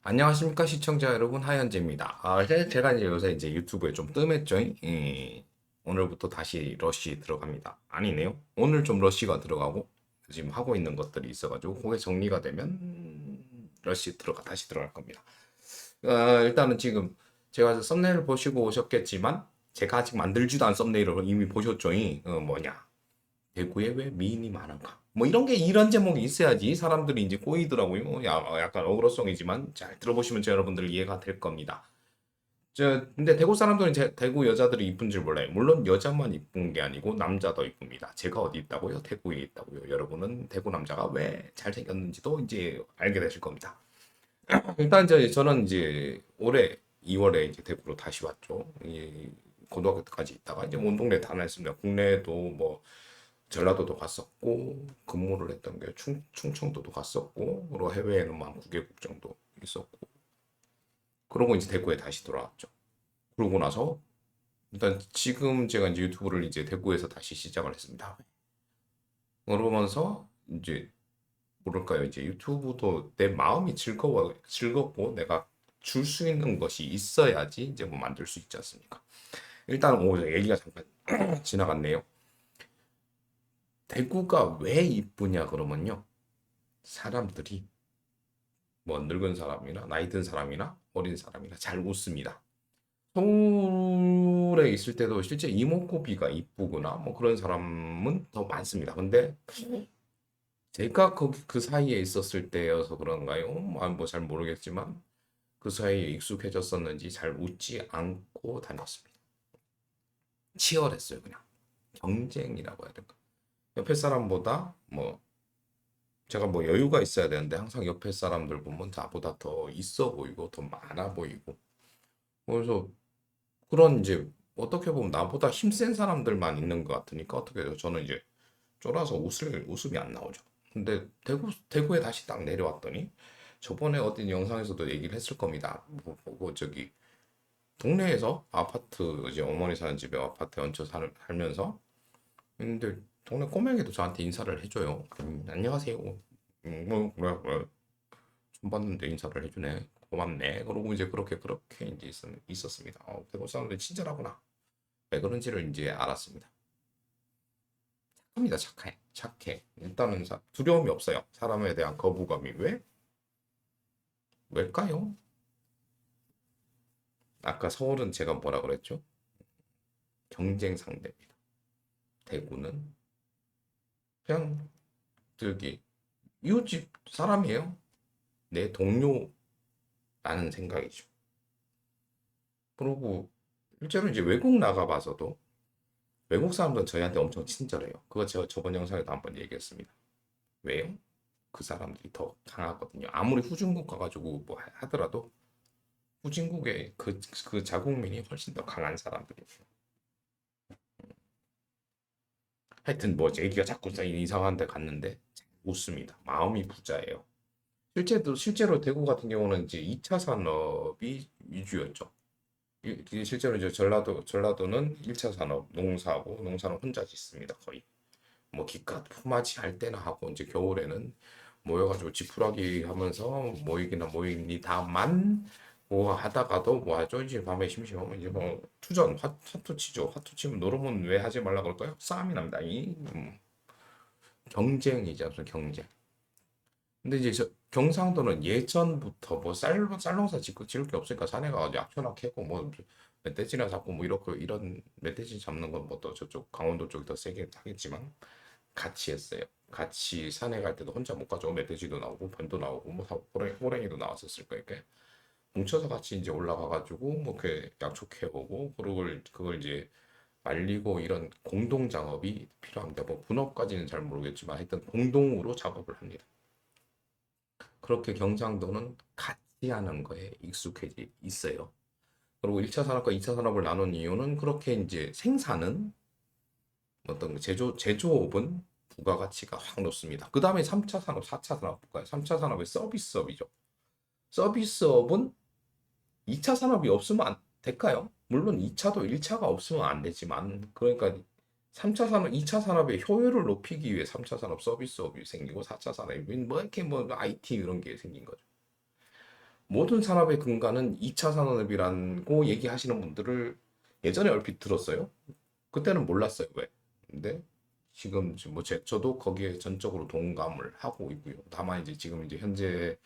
안녕하십니까 시청자 여러분, 하현재입니다. 제가 이제 요새 이제 유튜브에 좀 뜸했죠. 오늘부터 다시 러쉬 들어갑니다. 아니네요. 오늘 좀 러쉬가 들어가고 지금 하고 있는 것들이 있어가지고 그게 정리가 되면 러쉬 다시 들어갈 겁니다. 일단은 지금 제가 썸네일 보시고 오셨겠지만 제가 아직 만들지도 않은 썸네일을 이미 보셨죠. 뭐냐, 대구에 왜 미인이 많은가? 뭐 이런 제목이 있어야지 사람들이 이제 꼬이더라고요. 약간 어그로성이지만 잘 들어보시면 여러분들 이해가 될 겁니다. 근데 대구 사람들은 대구 여자들이 이쁜 줄 몰라요. 물론 여자만 이쁜 게 아니고 남자도 이쁩니다. 제가 어디 있다고요? 대구에 있다고요. 여러분은 대구 남자가 왜 잘생겼는지도 이제 알게 되실 겁니다. 일단 저는 이제 올해 2월에 이제 대구로 다시 왔죠. 고등학교 때까지 있다가 이제 온 동네 다 다녔습니다. 국내도 뭐 전라도도 갔었고 근무를 했던 게 충청도도 갔었고, 그리고 해외에는 뭐 한 9개국 정도 있었고, 그러고 이제 대구에 다시 돌아왔죠. 그러고 나서 일단 지금 제가 이제 유튜브를 이제 대구에서 다시 시작을 했습니다. 그러면서 이제 뭐랄까요, 이제 유튜브도 내 마음이 즐겁고 내가 줄 수 있는 것이 있어야지 이제 뭐 만들 수 있지 않습니까? 일단 얘기가 잠깐 지나갔네요. 대구가 왜 이쁘냐 그러면요, 사람들이 뭐 늙은 사람이나 나이 든 사람이나 어린 사람이나 잘 웃습니다. 서울에 있을 때도 실제 이목구비가 이쁘거나 뭐 그런 사람은 더 많습니다. 근데 제가 거기 그 사이에 있었을 때여서 그런가요? 뭐잘 모르겠지만 그 사이에 익숙해졌었는지 잘 웃지 않고 다녔습니다. 치열했어요, 그냥. 경쟁이라고 해야 될까? 옆에 사람보다 뭐 제가 뭐 여유가 있어야 되는데 항상 옆에 사람들 보면 나보다 더 있어 보이고 더 많아 보이고, 그래서 그런 이제 어떻게 보면 나보다 힘센 사람들만 있는 것 같으니까 어떻게 해요? 저는 이제 쫄아서 웃음이 안 나오죠. 근데 대구에 다시 딱 내려왔더니 저번에 어떤 영상에서도 얘기를 했을 겁니다. 뭐 저기 동네에서 아파트, 이제 어머니 사는 집에 아파트에 얹혀 살면서, 근데 동네 꼬맹이도 저한테 인사를 해줘요. 안녕하세요. 그래. 처음 봤는데 인사를 해주네. 고맙네. 그러고 이제 그렇게 이제 있었습니다. 대구 사람들이 친절하구나. 왜 그런지를 이제 알았습니다. 착합니다. 착해. 일단은 두려움이 없어요. 사람에 대한 거부감이. 왜일까요? 아까 서울은 제가 뭐라 그랬죠? 경쟁 상대입니다. 대구는 그냥 저기 이웃집 사람이에요. 내 동료라는 생각이죠. 그리고 실제로 이제 외국 나가봐서도 외국 사람들은 저희한테 엄청 친절해요. 그거 제가 저번 영상에도 한번 얘기했습니다. 왜요? 그 사람들이 더 강하거든요. 아무리 후진국 가가지고 뭐 하더라도 후진국의 그 자국민이 훨씬 더 강한 사람들이에요. 하여튼 뭐 얘기가 자꾸 이상한 데 갔는데 웃습니다. 마음이 부자예요. 실제로 대구 같은 경우는 이제 2차 산업이 위주였죠. 이게 실제로 이제 전라도는 1차 산업 농사고, 농사는 혼자 짓습니다, 거의. 뭐 기껏 품앗이 할 때나 하고 이제 겨울에는 모여가지고 지푸라기 하면서 모입니다만, 뭐 하다가도 뭐 하죠? 이제 밤에 심심하면 이제 뭐 화투 치죠. 화투 치면 노름은 왜 하지 말라 그럴까요? 싸움이 납니다. 경쟁이죠, 무슨 경쟁. 근데 이제 경상도는 예전부터 뭐 쌀농사 짓고 지을 게 없으니까 산에 가서 약초나 캐고 뭐 멧돼지나 잡고 뭐 이렇게 이런 멧돼지 잡는 건 뭐 또 저쪽 강원도 쪽이 더 세게 하겠지만 같이 했어요. 같이 산에 갈 때도 혼자 못 가죠. 멧돼지도 나오고 변도 나오고 뭐 호랭이도 나왔었을 거예요. 그러니까 뭉쳐서 같이 이제 올라가가지고 뭐 그 약초 캐오고, 그걸 이제 말리고, 이런 공동 작업이 필요합니다. 뭐 분업까지는 잘 모르겠지만 하여튼 공동으로 작업을 합니다. 그렇게 경상도는 같이 하는 거에 익숙해져 있어요. 그리고 1차 산업과 2차 산업을 나눈 이유는 그렇게 이제 생산은 어떤 제조업은 부가가치가 확 높습니다. 그 다음에 3차 산업, 4차 산업 볼까요? 3차 산업의 서비스업이죠. 서비스업은 2차 산업이 없으면 안 될까요? 물론 2차도 1차가 없으면 안 되지만, 그러니까 3차 산업, 2차 산업의 효율을 높이기 위해 3차 산업 서비스업이 생기고 4차 산업이 뭐 이렇게 뭐 IT 이런 게 생긴 거죠. 모든 산업의 근간은 2차 산업이라고 얘기하시는 분들을 예전에 얼핏 들었어요. 그때는 몰랐어요. 왜? 근데 지금 뭐 저도 거기에 전적으로 동감을 하고 있고요. 다만 이제 지금 이제 현재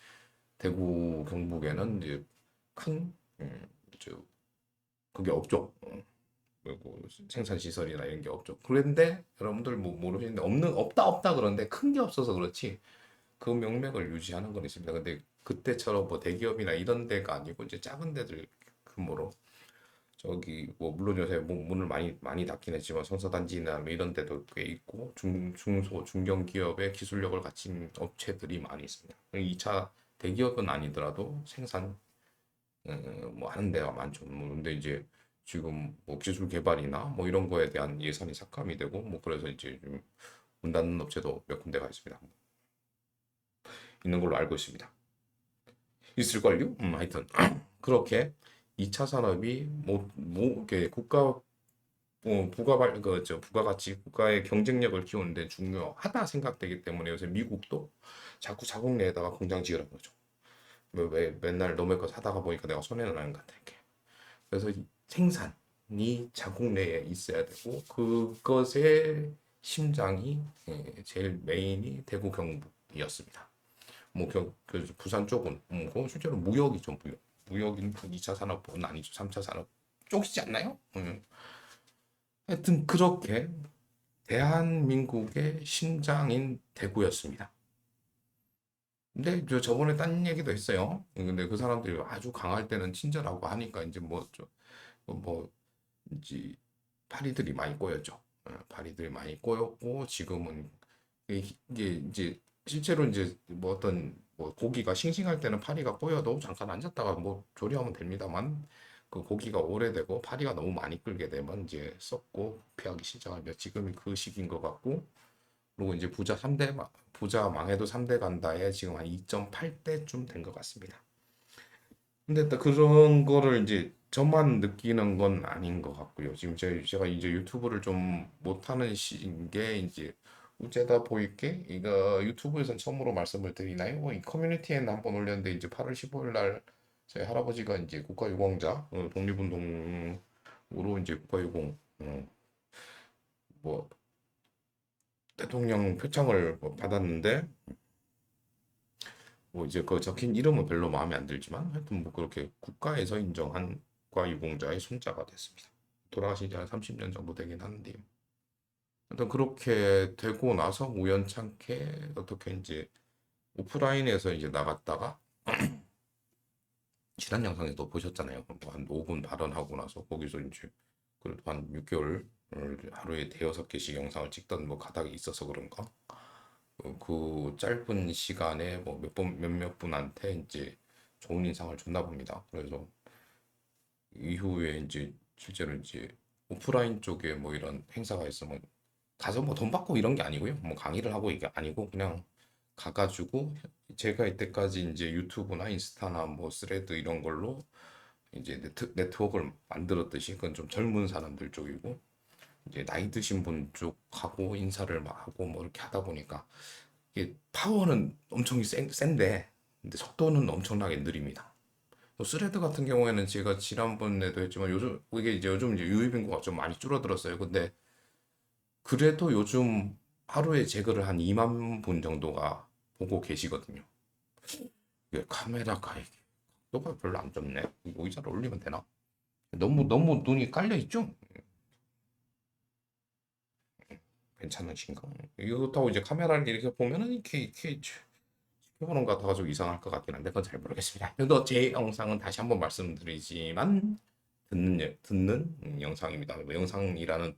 대구 경북에는 이제 큰 이제 그게 없죠. 그리고 생산 시설이나 이런 게 없죠. 그런데 여러분들 뭐 모르시는데 없다 그런데 큰 게 없어서 그렇지 그 명맥을 유지하는 건 있습니다. 근데 그때처럼 뭐 대기업이나 이런 데가 아니고 이제 작은 데들 규모로 저기 뭐 물론 요새 문을 많이 닫긴 했지만 성서단지나 뭐 이런 데도 꽤 있고 중소 중견 기업의 기술력을 갖춘 업체들이 많이 있습니다. 2차 대기업은 아니더라도 생산 뭐 하는 데가 많죠. 뭐 근데 이제 지금 뭐 기술 개발이나 뭐 이런 거에 대한 예산이 삭감이 되고 뭐 그래서 이제 좀 문 닫는 업체도 몇 군데가 있습니다. 있는 걸로 알고 있습니다. 있을걸요? 하여튼 그렇게 2차 산업이 이렇게 부가가치, 국가의 경쟁력을 키우는데 중요하다 생각되기 때문에 요새 미국도 자꾸 자국 내에다가 공장 지으라는 거죠. 왜 맨날 너네 거 사다가 보니까 내가 손해는 나는 것 같아. 이렇게. 그래서 생산이 자국 내에 있어야 되고 그것의 심장이 제일 메인이 대구 경북이었습니다. 뭐 그 부산 쪽은 그건 실제로 무역이죠. 무역인 2차 산업은 아니죠. 3차 산업 쪽이지 않나요? 하여튼 그렇게 대한민국의 심장인 대구였습니다. 근데 저번에 딴 얘기도 했어요. 근데 그 사람들이 아주 강할 때는 친절하고 하니까 이제 뭐 이제 파리들이 많이 꼬였죠. 파리들이 많이 꼬였고 지금은 이게 이제 실제로 이제 뭐 어떤 뭐 고기가 싱싱할 때는 파리가 꼬여도 잠깐 앉았다가 뭐 조리하면 됩니다만 그 고기가 오래되고 파리가 너무 많이 끓게 되면 이제 썩고 피하기 시작하면 지금이 그 시기인 것 같고 그리고 이제 부자 망해도 3대 간다에 지금 한 2.8대쯤 된 것 같습니다. 근데 또 그런 거를 이제 저만 느끼는 건 아닌 것 같고요. 지금 제가 이제 유튜브를 좀 못하는 시인 게 이제 우째다 보이게 이거 유튜브에서 처음으로 말씀을 드리나요? 이 커뮤니티에는 한번 올렸는데 이제 8월 15일 날 저희 할아버지가 이제 국가유공자 독립운동으로 이제 국가유공 뭐 대통령 표창을 뭐 받았는데 뭐 이제 그 적힌 이름은 별로 마음에 안 들지만 하여튼 뭐 그렇게 국가에서 인정한 국가유공자의 손자가 됐습니다. 돌아가신 지 한 30년 정도 되긴 하는데요. 하여튼 그렇게 되고 나서 우연찮게 어떻게 이제 오프라인에서 이제 나갔다가 지난 영상에도 보셨잖아요. 뭐한 5분 발언하고 나서 거기서 이제 그래도 한 6개월 하루에 대여섯 개씩 영상을 찍던 뭐 가닥이 있어서 그런가? 그 짧은 시간에 뭐 몇몇 분한테 이제 좋은 인상을 줬나 봅니다. 그래서 이후에 이제 실제로 이제 오프라인 쪽에 뭐 이런 행사가 있으면 가서 뭐 돈 받고 이런 게 아니고요. 뭐 강의를 하고 이게 아니고 그냥 가가지고 제가 이때까지 이제 유튜브나 인스타나 뭐 스레드 이런 걸로 이제 네트워크를 만들었듯이 그건 좀 젊은 사람들 쪽이고 이제 나이 드신 분 쪽하고 인사를 막 하고 뭐 이렇게 하다 보니까 이게 파워는 엄청 센데 근데 속도는 엄청나게 느립니다. 뭐 스레드 같은 경우에는 제가 지난번에도 했지만 요즘 이제 유입 인구가 좀 많이 줄어들었어요. 근데 그래도 요즘 하루에 제 글을 한 2만 분 정도가 보고 계시거든요. 이게 카메라가 이게 각도가 별로 안 좋네. 이거 의자를 올리면 되나? 너무 눈이 깔려 있죠? 괜찮으신가? 이렇다고 이제 카메라를 이렇게 보면은 이렇게 지켜보는 것 같아가지고 이상할 것 같긴 한데 그건 잘 모르겠습니다. 그래도 제 영상은 다시 한번 말씀드리지만 듣는 영상입니다. 뭐 영상이라는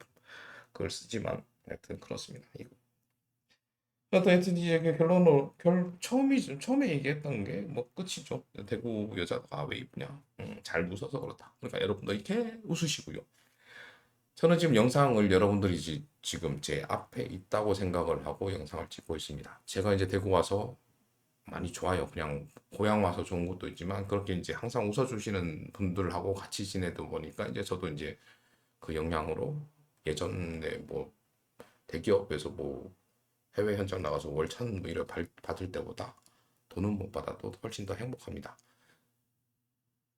걸 쓰지만 하여튼 그렇습니다. 하여튼 이제 그 결론으로 처음에 얘기했던 게 뭐 끝이죠. 대구 여자가 왜 이쁘냐? 잘 웃어서 그렇다. 그러니까 여러분도 이렇게 웃으시고요. 저는 지금 영상을 여러분들이 지금 제 앞에 있다고 생각을 하고 영상을 찍고 있습니다. 제가 이제 대구 와서 많이 좋아요. 그냥 고향 와서 좋은 것도 있지만 그렇게 이제 항상 웃어주시는 분들하고 같이 지내다 보니까 이제 저도 이제 그 영향으로 예전에 뭐 대기업에서 뭐 해외 현장 나가서 월천 뭐 이런 받을 때보다 돈은 못 받아도 훨씬 더 행복합니다.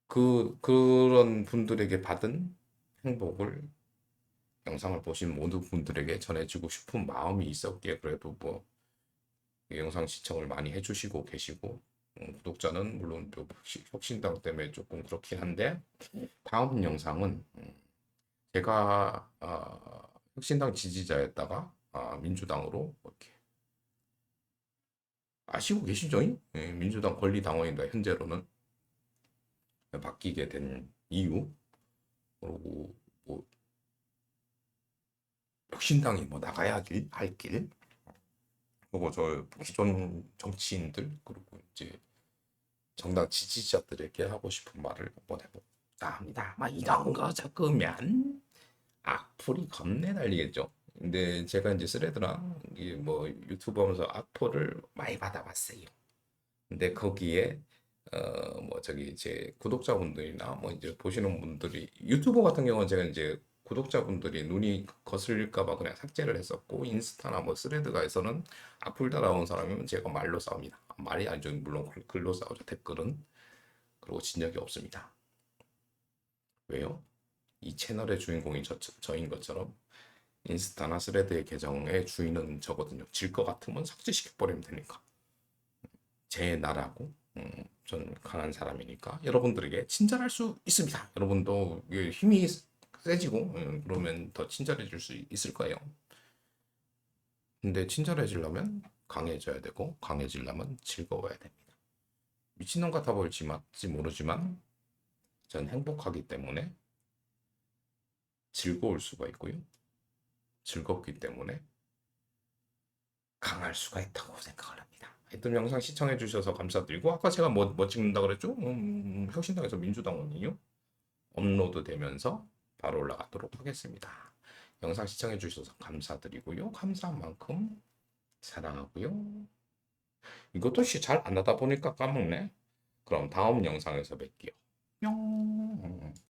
그런 분들에게 받은 행복을 영상을 보신 모든 분들에게 전해주고 싶은 마음이 있었기에 그래도 뭐 영상 시청을 많이 해주시고 계시고 구독자는 물론 좀 혁신당 때문에 조금 그렇긴 한데 다음 영상은 제가 혁신당 지지자였다가 민주당으로 이렇게 아시고 계시죠? 예, 민주당 권리당원입니다. 현재로는 바뀌게 된 이유 그리고 뭐 혁신당이 뭐 나가야 할 길, 그리고 저 기존 정치인들 그리고 이제 정당 지지자들에게 하고 싶은 말을 한번 해볼까 합니다. 막 이런 거 적으면 악플이 겁내 달리겠죠. 근데 제가 이제 스레드랑 뭐 유튜브 하면서 악플을 많이 받아봤어요. 근데 거기에 뭐 저기 제 구독자분들이나 뭐 이제 보시는 분들이 유튜브 같은 경우는 제가 이제 구독자분들이 눈이 거슬릴까 봐 그냥 삭제를 했었고 인스타나 뭐 스레드가에서는 악플 달아온 사람이면 제가 말로 싸웁니다. 말이 아니죠. 물론 글로 싸우죠. 댓글은. 그리고 진 적이 없습니다. 왜요? 이 채널의 주인공이 저인 것처럼 인스타나 스레드의 계정의 주인은 저거든요. 질 것 같으면 삭제시켜버리면 되니까. 제 나라고 전 강한 사람이니까 여러분들에게 친절할 수 있습니다. 여러분도 힘이 세지고 그러면 더 친절해질 수 있을 거예요. 근데 친절해지려면 강해져야 되고 강해지려면 즐거워야 됩니다. 미친놈 같아 보일지 모르지만 전 행복하기 때문에 즐거울 수가 있고요. 즐겁기 때문에 강할 수가 있다고 생각을 합니다. 하여튼 영상 시청해 주셔서 감사드리고 아까 제가 뭐 찍는다 그랬죠? 혁신당에서 민주당원이요. 업로드 되면서 바로 올라가도록 하겠습니다. 영상 시청해 주셔서 감사드리고요. 감사한 만큼 사랑하고요. 이것도 잘 안 하다 보니까 까먹네. 그럼 다음 영상에서 뵐게요. 뿅.